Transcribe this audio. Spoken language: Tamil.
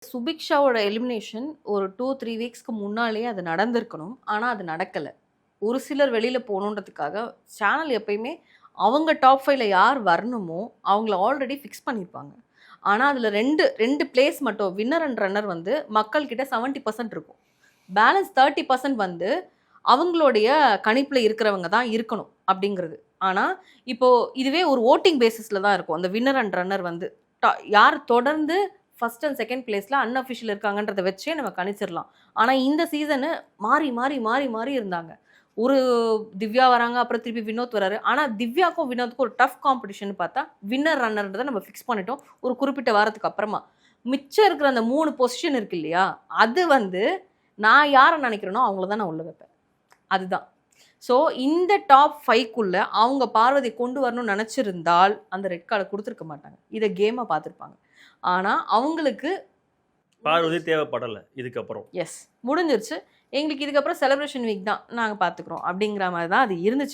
சுபிக்ஷாவோட எலிமினேஷன் ஒரு 2-3 வீக்ஸ்க்கு முன்னாலேயே அது நடந்திருக்கணும். ஆனால் அது நடக்கலை. ஒரு சிலர் வெளியில் போகணுன்றதுக்காக சேனல் எப்பயுமே அவங்க டாப் 5ல யார் வரணுமோ அவங்கள ஆல்ரெடி ஃபிக்ஸ் பண்ணியிருப்பாங்க. ஆனால் அதில் ரெண்டு பிளேஸ் மட்டும் வின்னர் அண்ட் ரன்னர் வந்து மக்கள்கிட்ட 70% இருக்கும். பேலன்ஸ் 30% வந்து அவங்களுடைய கணிப்பில் இருக்கிறவங்க தான் இருக்கணும் அப்படிங்கிறது. ஆனால் இப்போது இதுவே ஒரு ஓட்டிங் பேசிஸில் தான் இருக்கும். அந்த வின்னர் அண்ட் ரன்னர் வந்து யார் தொடர்ந்து ஃபர்ஸ்ட் அண்ட் செகண்ட் பிளேஸில் அன்அஃபிஷியல் இருக்காங்கன்றதை வச்சே நம்ம கணிச்சிடலாம். ஆனால் இந்த சீசனு மாறி மாறி மாறி மாறி இருந்தாங்க. ஒரு திவ்யா வராங்க, அப்புறம் திருப்பி வினோத் வராரு. ஆனால் திவ்யாக்கும் வினோத்துக்கும் ஒரு டஃப் காம்படிஷன் பார்த்தா வின்னர் ரன்னர்ன்றதை நம்ம ஃபிக்ஸ் பண்ணிட்டோம் ஒரு குறிப்பிட்ட வாரத்துக்கு அப்புறமா. மிச்சம் இருக்கிற அந்த 3 பொசிஷன் இருக்கு இல்லையா, அது வந்து நான் யாரை நினைக்கிறேனோ அவங்கள தான் நான் உள்ள வைப்பேன். அதுதான். ஸோ இந்த டாப் 5க்குள்ள அவங்க பார்வதி கொண்டு வரணும்னு நினச்சிருந்தால் அந்த ரெட் கார்டை கொடுத்துருக்க மாட்டாங்க. இதை கேமாக பார்த்துருப்பாங்க. ஆனால் அவங்களுக்கு பார்வதி தேவைப்படலை இதுக்கப்புறம். எஸ், முடிஞ்சிருச்சு. எங்களுக்கு இதுக்கப்புறம் செலிப்ரேஷன் வீக் தான், நாங்கள் பார்த்துக்குறோம் அப்படிங்கிற மாதிரி தான் அது இருந்துச்சு.